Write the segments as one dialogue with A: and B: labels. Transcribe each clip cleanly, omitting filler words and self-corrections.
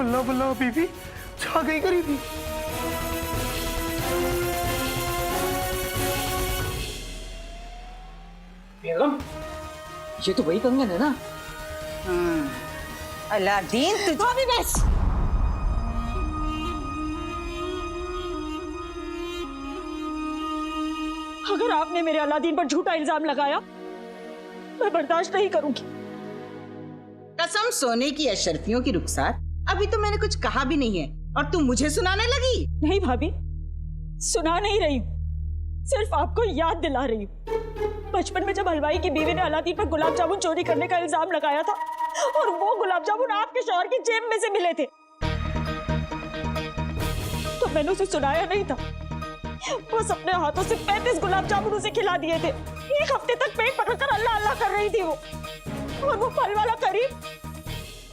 A: बल्ला बल्ला बीबी छा गई गरीबी।
B: बेगम, ये तो वही कंगन है ना?
C: अलादीन तुझे भी बस।
D: अगर आपने मेरे अलादीन पर झूठा इल्जाम लगाया, मैं बर्दाश्त नहीं करूंगी।
C: कसम सोने की अशरफियों की रुखसार, अभी तो मैंने कुछ कहा भी नहीं है और तू मुझे सुनाने लगी।
D: नहीं भाभी, सुना नहीं रही हूँ, सिर्फ आपको याद दिला रही हूँ। बचपन में जब हलवाई की बीवी ने अलादीन पर गुलाब जामुन चोरी करने का इल्जाम लगाया था और वो गुलाब जामुन आपके शौहर की जेब में से मिले थे, तो मैंने उसे सुनाया नहीं था। बस अपने हाथों से 35 गुलाब जामुन उसे खिला दिए थे। एक हफ्ते तक पेट पकड़कर अल्लाह अल्लाह कर रही थी वो। और वो फल वाला करीम,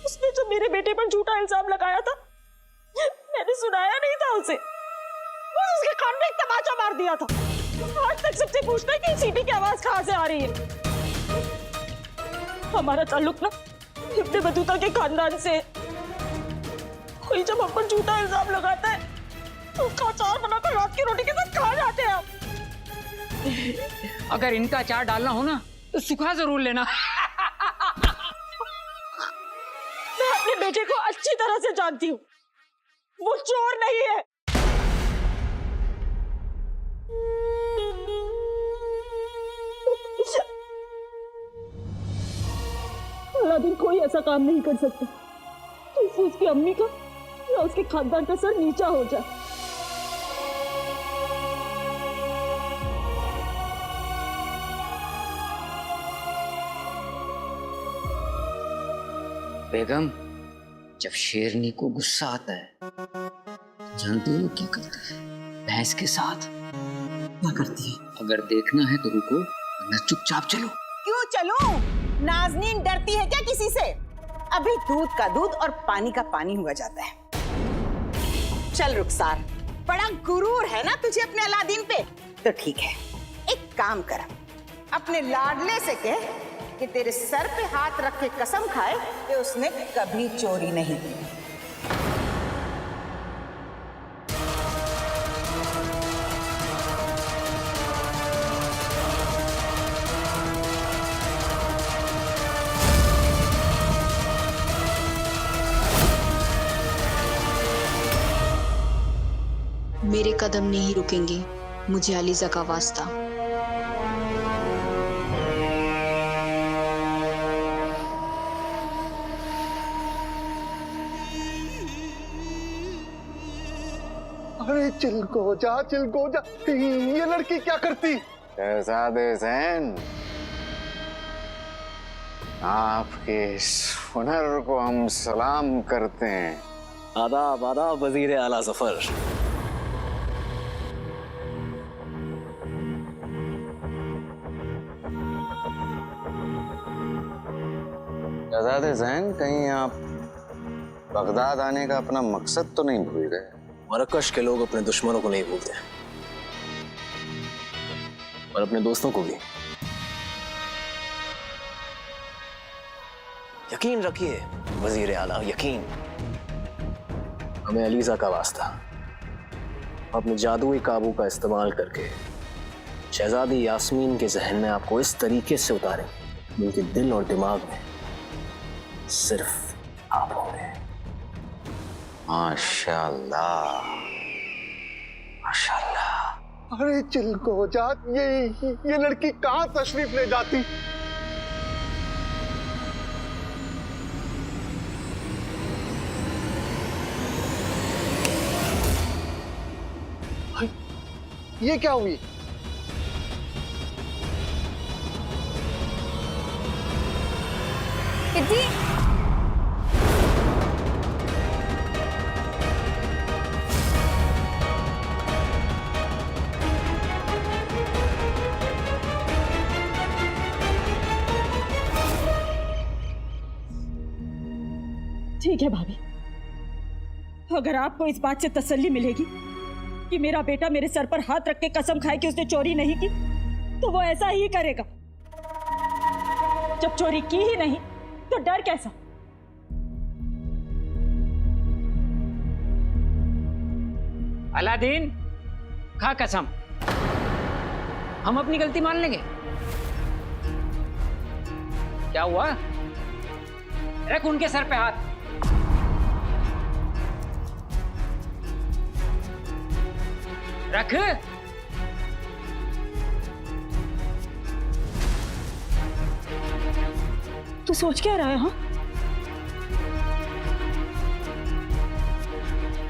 D: उसने जो मेरे बेटे पर झूठा इल्जाम लगाया था, मैंने सुनाया नहीं था उसे। बस उसके कान में एक तमाचा मार दिया था। आज तक सबसे पूछता है कि सीटी की आवाज कहां से आ रही है। हमारा ताल्लुक ना इब्ने बतूता के खानदान से। कोई जब हम पर झूठा इल्जाम लगाता है तो उसका अचार बनाकर रात की रोटी के साथ खा जाते हैं हम।
B: अगर इनका अचार डालना हो ना तो सूखा जरूर लेना।
D: मैं अपने बेटे को अच्छी तरह से जानती हूँ, वो चोर नहीं है। अलादीन कोई ऐसा काम नहीं कर सकता जिससे उसकी अम्मी का या उसके खानदान का सर नीचा हो जाए।
B: बेगम, जब शेरनी को गुस्सा आता है जानती हो क्या करती है? भैंस के साथ क्या करती है? अगर देखना है तो रुको, वरना चुपचाप चलो।
C: क्यों चलूं? नाज़नीन डरती है क्या किसी से? अभी दूध का दूध और पानी का पानी हुआ जाता है। चल रुखसार, बड़ा गुरूर है ना तुझे अपने अलादीन पे? तो ठीक है, एक काम कर, अपने लाडले से कह कि तेरे सर पे हाथ रख के कसम खाए कि उसने कभी चोरी नहीं की।
E: मेरे कदम नहीं रुकेंगे, मुझे अलीजा का वास्ता।
A: अरे चिलको जा, ये लड़की क्या करती?
F: शहजादे ज़ैन, आपके इस हुनर को हम सलाम करते हैं।
G: आदाब आदाब वजीर आला ज़फर।
F: शहजादे ज़ैन, कहीं आप बगदाद आने का अपना मकसद तो नहीं भूल गए?
G: मरकश के लोग अपने दुश्मनों को नहीं भूलते और अपने दोस्तों को भी। यकीन रखिए वजीर आला, यकीन। हमें अलीजा का वास्ता, अपने जादुई काबू का इस्तेमाल करके शहजादी यास्मीन के जहन में आपको इस तरीके से उतारें उनके दिल और दिमाग में सिर्फ आप होंगे।
F: माशाल्लाह, माशाल्लाह।
A: अरे चिलको जा, ये लड़की कहाँ तशरीफ ले जाती? ये क्या हुई?
D: ठीक है भाभी, अगर आपको इस बात से तसल्ली मिलेगी कि मेरा बेटा मेरे सर पर हाथ रख के कसम खाए कि उसने चोरी नहीं की, तो वो ऐसा ही करेगा। जब चोरी की ही नहीं तो डर कैसा?
B: अलादीन, खा कसम, हम अपनी गलती मान लेंगे। क्या हुआ? रख उनके सर पे हाथ। रख।
D: तू सोच क्या रहा है? हाँ,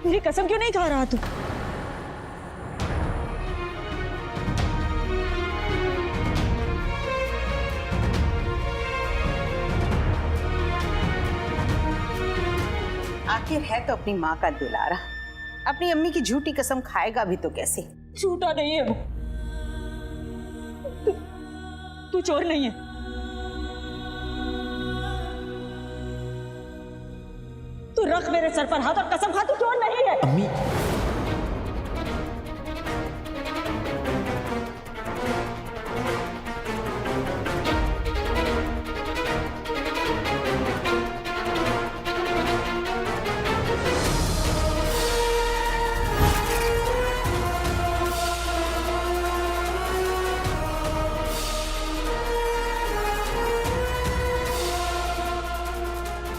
D: मेरी कसम क्यों नहीं खा रहा तू?
C: आखिर है तो अपनी माँ का दुलारा, अपनी अम्मी की झूठी कसम खाएगा भी तो कैसे?
D: झूठा नहीं है वो। तू चोर नहीं है। तू रख मेरे सर पर हाथ और कसम खा, तू चोर नहीं है।
H: अम्मी,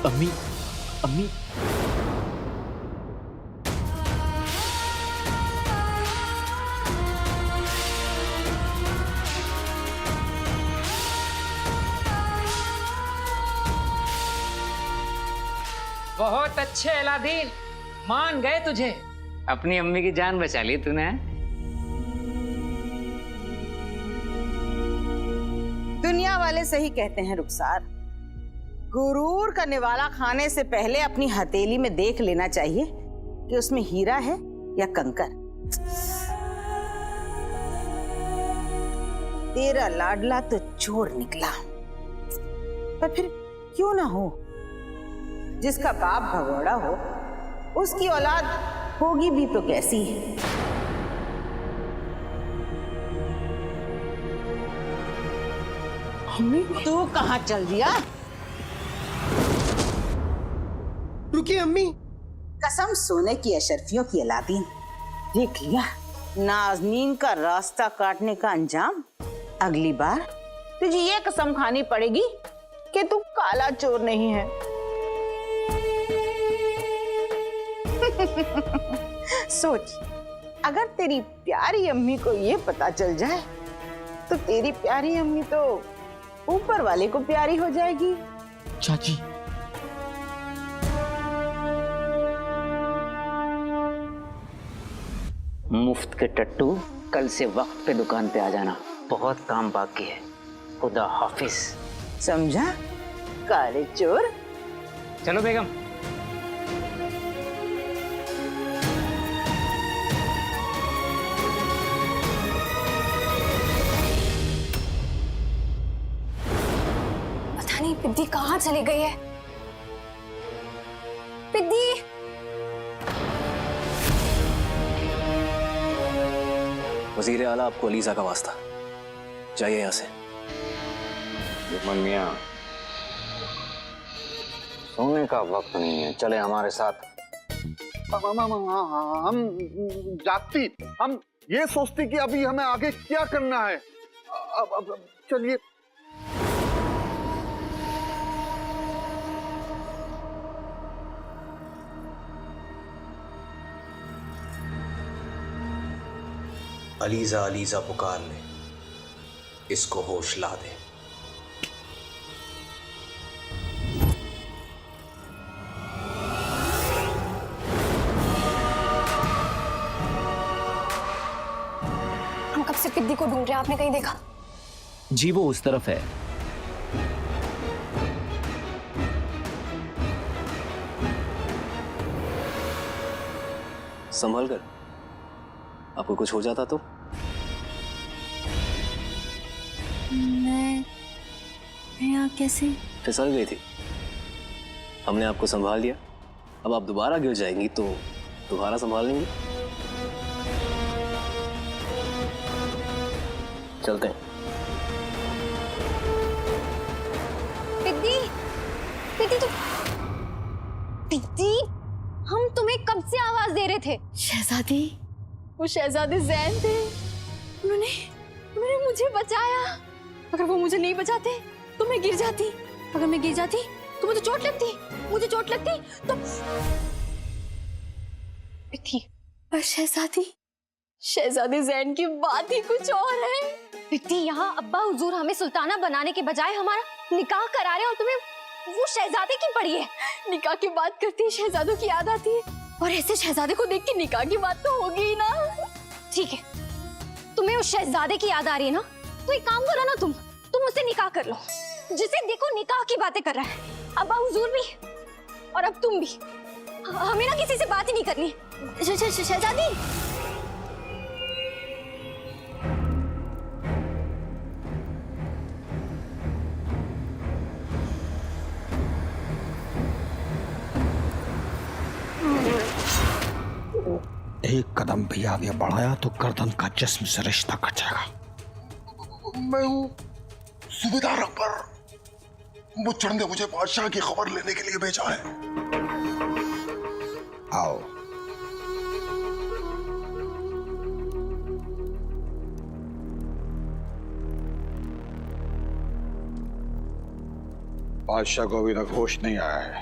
H: अम्मी, अम्मी,
B: बहुत अच्छे अलादीन, मान गए तुझे। अपनी अम्मी की जान बचा ली तूने।
C: दुनिया वाले सही कहते हैं रुखसार, गुरूर का निवाला खाने से पहले अपनी हथेली में देख लेना चाहिए कि उसमें हीरा है या कंकर। तेरा लाडला तो चोर निकला, पर फिर क्यों ना हो, जिसका बाप भगोड़ा हो उसकी औलाद होगी भी तो कैसी। तू कहाँ चल दिया?
A: रुकिए अम्मी।
C: कसम सोने की अशरफियों की अलादीन, देख लिया नाज़नीन का रास्ता काटने का अंजाम। अगली बार तुझे ये कसम खानी पड़ेगी कि तू काला चोर नहीं है। सोच, अगर तेरी प्यारी अम्मी को ये पता चल जाए तो तेरी प्यारी अम्मी तो ऊपर वाले को प्यारी हो जाएगी।
H: चाची,
B: मुफ्त के टट्टू, कल से वक्त पे दुकान पे आ जाना, बहुत काम बाकी है। खुदा हाफिज।
C: समझा काले चोर?
B: चलो बेगम।
I: पता नहीं पिद्दी कहाँ चली गई है। पिद्दी,
G: वजीर आला, आपको अलीजा का वास्ता, जाइए यहाँ से।
F: मियां, सोने का वक्त नहीं है, चले हमारे साथ।
A: हम जागती, हम ये सोचती कि अभी हमें आगे क्या करना है। अब चलिए।
G: अलीजा अलीजा पुकार ले, इसको होश ला दे।
I: हम कब से पिद्दी को ढूंढ रहे हैं, आपने कहीं देखा?
H: जी वो उस तरफ है।
G: संभल कर, आपको कुछ हो जाता तो?
I: मैं यहाँ कैसे?
G: फिसल गई थी, हमने आपको संभाल लिया। अब आप दोबारा गिर जाएंगी तो दोबारा संभाल लेंगे। चलते हैं।
I: पिद्दी, पिद्दी, पिद्दी, हम तुम्हें कब से आवाज दे रहे थे।
E: शहजादी,
I: वो शहजादे जैन थे, उन्होंने मुझे बचाया। अगर वो मुझे नहीं बचाते तो मैं गिर जाती, अगर मैं गिर जाती तो मुझे चोट लगती तो थी। पर शहजादे जैन की बात ही कुछ और है। इतनी यहाँ अब्बा हुजूर हमें सुल्ताना बनाने के बजाय हमारा निकाह करा रहे और तुम्हें वो शहजादे की पड़ी है। निकाह की बात करती है शहजादों की याद आती है, और ऐसे शहजादे को देख के निकाह की बात तो होगी ही ना। ठीक है, तुम्हें उस शहजादे की याद आ रही है ना, तो एक काम करो ना, तुम उससे निकाह कर लो। जिसे देखो निकाह की बातें कर रहा है, अब्बा हुजूर भी और अब तुम भी। हमें ना किसी से बात ही नहीं करनी। शहजादी,
J: एक कदम भी आगे बढ़ाया तो गर्दन का जिस्म से रिश्ता कट जाएगा।
K: मैं हूँ सूबेदार अकबर, मुच्चड़ ने मुझे बादशाह की खबर लेने के लिए भेजा है।
J: आओ। बादशाह को अभी तक होश नहीं आया है,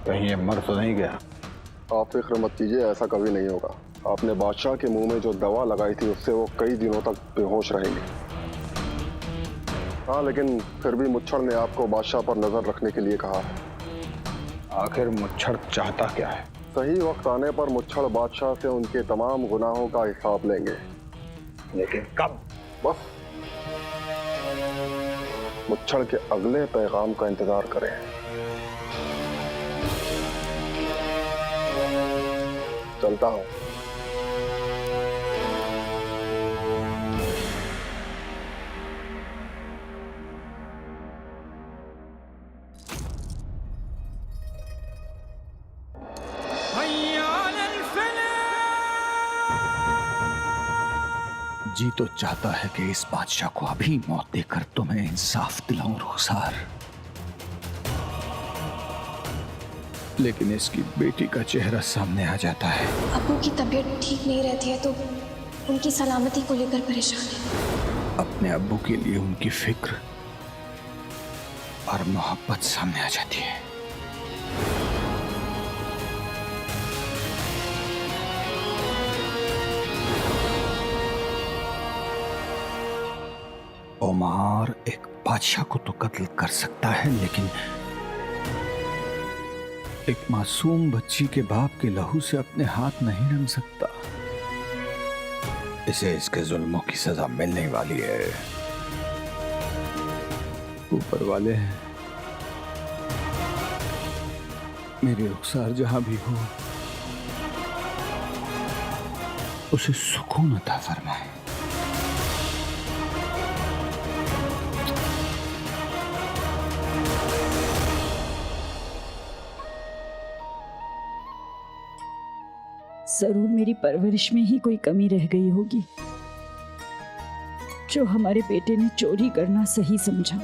J: कहीं ये मर तो नहीं गया?
K: आप फिक्र मत कीजिए, ऐसा कभी नहीं होगा। आपने बादशाह के मुंह में जो दवा लगाई थी उससे वो कई दिनों तक बेहोश रहेंगे। हाँ, लेकिन फिर भी मुच्छड़ ने आपको बादशाह पर नजर रखने के लिए कहा है।
J: आखिर मुच्छड़ चाहता क्या है?
K: सही वक्त आने पर मुच्छड़ बादशाह से उनके तमाम गुनाहों का हिसाब लेंगे।
J: लेकिन कब?
K: बस मुच्छड़ के अगले पैगाम का इंतजार करें। चलता हूं।
J: जी तो चाहता है कि इस बादशाह को अभी मौत देकर तुम्हें इंसाफ दिलाऊं रुखसार, लेकिन इसकी बेटी का चेहरा सामने आ जाता है।
I: अब्बू की तबीयत ठीक नहीं रहती है तो उनकी सलामती को लेकर परेशान है।
J: अपने अब्बू के लिए उनकी फिक्र और मोहब्बत सामने आ जाती है। ओमार एक बादशाह को तो कत्ल कर सकता है, लेकिन एक मासूम बच्ची के बाप के लहू से अपने हाथ नहीं रंग सकता। इसे इसके जुल्मों की सजा मिलने वाली है। ऊपर वाले हैं, मेरी रुखसार जहां भी हो उसे सुकून अता फरमाए।
D: जरूर मेरी परवरिश में ही कोई कमी रह गई होगी, जो हमारे बेटे ने चोरी करना सही समझा।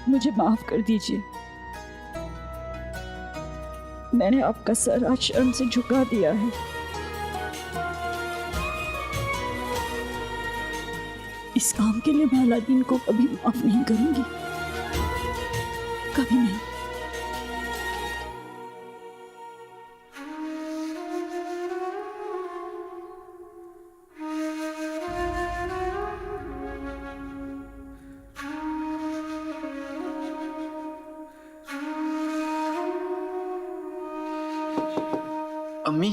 D: मुझे माफ कर दीजिए, मैंने आपका सर आज शर्म से झुका दिया है। इस काम के लिए मैं अलादीन को कभी माफ नहीं करूंगी, कभी नहीं।
L: अम्मी,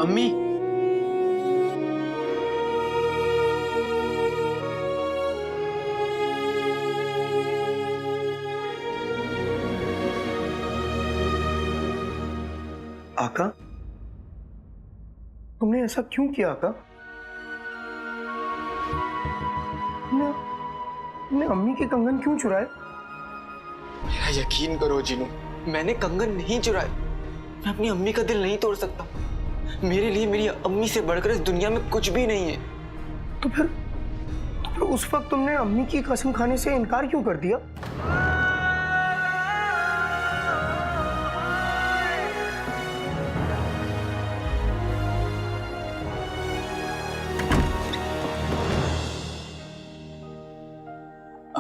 L: अम्मी,
M: आका, तुमने ऐसा क्यों किया आका? तुमने अम्मी के कंगन क्यों चुराए?
L: मेरा यकीन करो जीनू, मैंने कंगन नहीं चुराए। मैं अपनी अम्मी का दिल नहीं तोड़ सकता। मेरे लिए मेरी अम्मी से बढ़कर इस दुनिया में कुछ भी नहीं है।
M: तो फिर उस वक्त तुमने अम्मी की कसम खाने से इनकार क्यों कर दिया?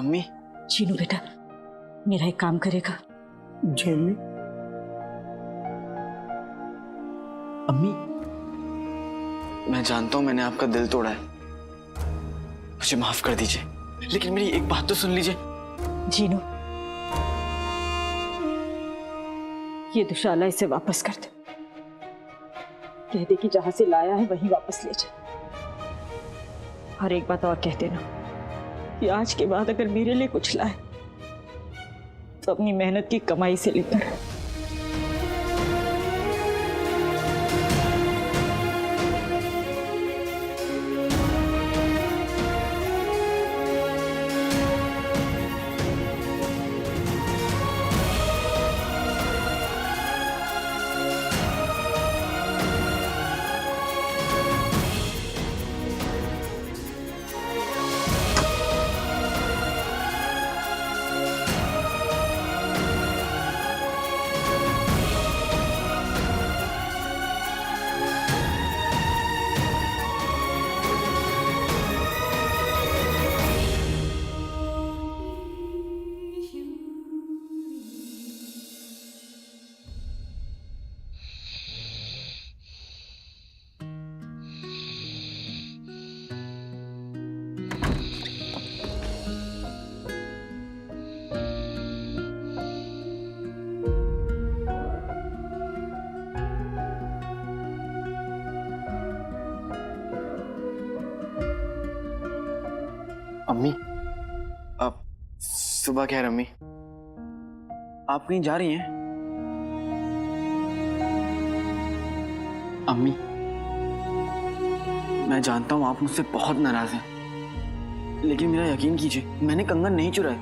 L: अम्मी।
D: चीनू बेटा, मेरा एक काम करेगा?
M: जी अम्मी।
L: अम्मी, मैं जानता हूं मैंने आपका दिल तोड़ा है, मुझे माफ कर दीजिए, लेकिन मेरी एक बात तो सुन लीजिए।
D: जीनू, ये दुशाला इसे वापस कर दे। कह दे कि जहां से लाया है वहीं वापस ले जाए। और एक बात और कह देना कि आज के बाद अगर मेरे लिए कुछ लाए तो अपनी मेहनत की कमाई से लेकर।
L: अम्मी, आप सुबह खैर। अम्मी, आप कहीं जा रही हैं? अम्मी, मैं जानता हूं आप मुझसे बहुत नाराज हैं, लेकिन मेरा यकीन कीजिए, मैंने कंगन नहीं चुराए।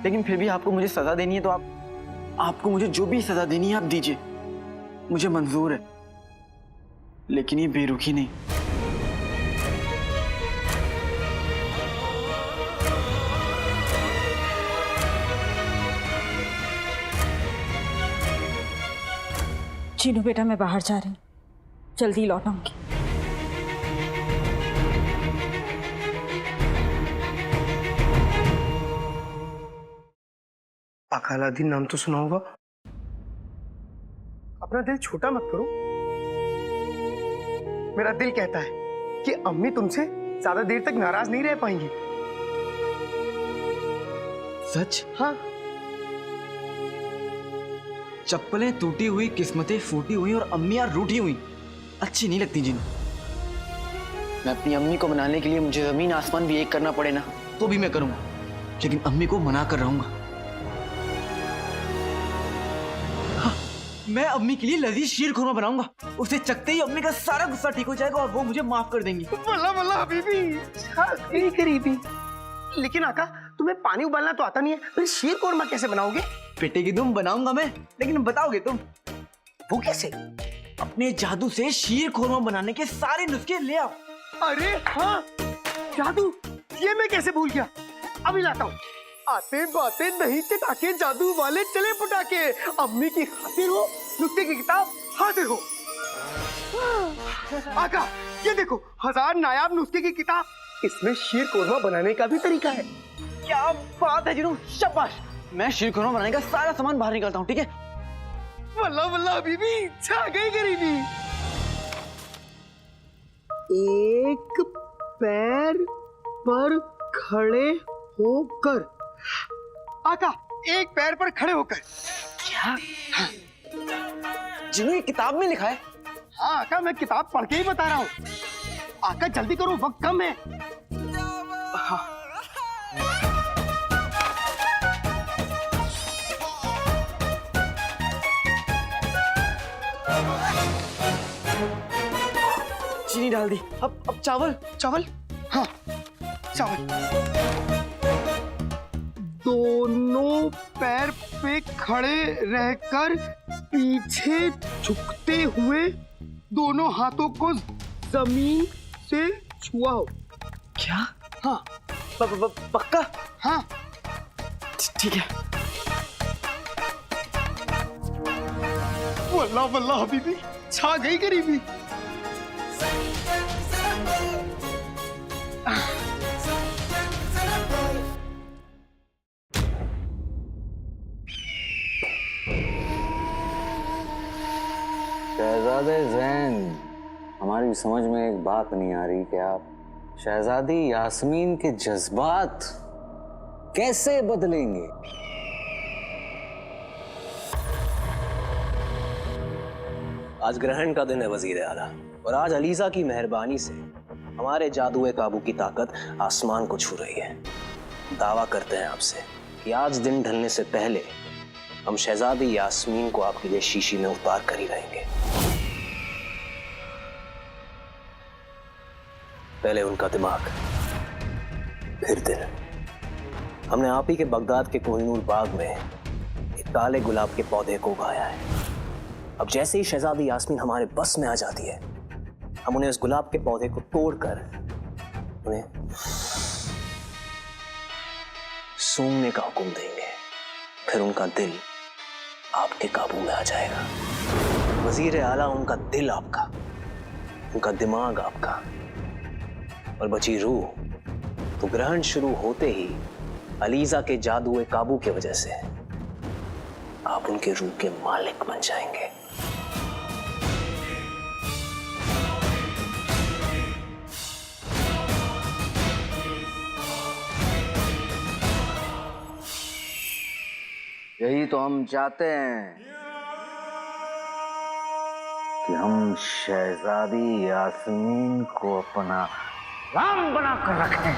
L: लेकिन फिर भी आपको मुझे सजा देनी है तो आपको मुझे जो भी सजा देनी है आप दीजिए, मुझे मंजूर है, लेकिन ये बेरुखी नहीं।
D: चीनू बेटा, मैं बाहर जा रही हूँ, जल्दी लौट आऊंगी।
M: आका अलादीन नाम तो सुना होगा। अपना दिल छोटा मत करो। मेरा दिल कहता है कि अम्मी तुमसे ज्यादा देर तक नाराज नहीं रह पाएंगी।
L: सच?
M: हाँ।
L: चप्पलें टूटी हुई, किस्मतें फूटी हुई और अम्मियां रूठी हुई अच्छी नहीं लगती जिन। मैं अपनी अम्मी को मनाने के लिए मुझे जमीन आसमान भी एक करना पड़े ना तो भी मैं करूंगा, लेकिन अम्मी को मना कर रहूंगा। हाँ, मैं अम्मी के लिए लजीज शीर खुरमा बनाऊंगा, उसे चखते ही अम्मी का सारा गुस्सा ठीक हो जाएगा और वो मुझे माफ कर देंगी।
M: वल्ला वल्ला हबीबी, मेरी गरीबी। लेकिन आका, तुम्हें पानी उबालना तो आता नहीं है, फिर शीर कोरमा कैसे बनाओगे?
L: बेटे की तुम बनाऊंगा मैं, लेकिन बताओगे तुम?
M: वो कैसे?
L: अपने जादू से शीर खोरमा बनाने के सारे नुस्खे ले आओ।
M: अरे हाँ, जादू, ये मैं कैसे भूल गया। अभी लाता हूँ। आते बाते नहीं चटाके, जादू वाले चले पटाके। अम्मी की खातिर हो, नुस्खे की किताब हाजिर हो। आका, ये देखो, 1000 नायाब नुस्खे की किताब। इसमें शीर कोरमा बनाने का भी तरीका है।
L: क्या बात है जिनू, शाबाश। मैं शीर खुरमा बनाने का सारा सामान बाहर निकालता हूँ, ठीक है?
M: वल्ला वल्ला हबीबी, छा गई गरीबी। एक पैर पर खड़े होकर। आका, एक पैर पर खड़े होकर।
L: क्या? हाँ। जिनू, ये किताब में लिखा है।
M: हाँ आका, मैं किताब पढ़ के ही बता रहा हूँ। आका जल्दी करो, वक्त कम है। हाँ।
L: चीनी डाल दी। अब चावल।
M: चावल? हाँ, चावल। दोनों पैर पे खड़े रहकर पीछे झुकते हुए दोनों हाथों को जमीन से छुआओ।
L: क्या?
M: हाँ।
L: पक्का?
M: हाँ।
L: ठीक है।
M: वल्ला वल्ला हबीबी, छा गई गरीबी।
F: शहजादे जैन, हमारी समझ में एक बात नहीं आ रही कि आप शहजादी यास्मीन के जज्बात कैसे बदलेंगे।
G: आज ग्रहण का दिन है वजीर आला, और आज अलीजा की मेहरबानी से हमारे जादुए काबू की ताकत आसमान को छू रही है। दावा करते हैं आपसे कि आज दिन ढलने से पहले हम शहजादी यास्मीन को आपके लिए शीशी में उतार कर ही रहेंगे। पहले उनका दिमाग, फिर दिल। हमने आप ही के बगदाद के कोहिनूर बाग में एक काले गुलाब के पौधे को उगाया है। अब जैसे ही शहजादी यास्मीन हमारे बस में आ जाती है, हम उन्हें उस गुलाब के पौधे को तोड़कर उन्हें सूंघने का हुक्म देंगे। फिर उनका दिल आपके काबू में आ जाएगा। वजीर आला, उनका दिल आपका, उनका दिमाग आपका, और बची रूह तो ग्रहण शुरू होते ही अलीजा के जादुए काबू की वजह से आप उनके रूह के मालिक बन जाएंगे।
F: यही तो हम चाहते हैं कि हम शहजादी यास्मीन को अपना राम बनाकर रखें।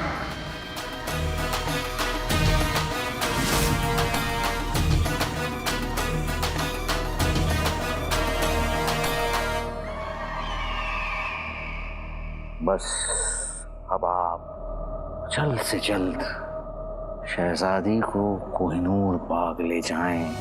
F: बस अब आप जल्द से जल्द शहजादी को कोहिनूर बाग ले जाएं।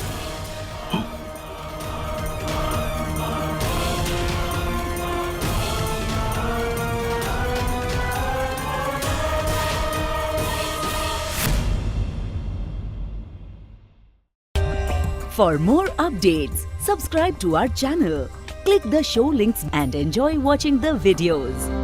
N: For more updates, subscribe to our channel, click the show links and enjoy watching the videos.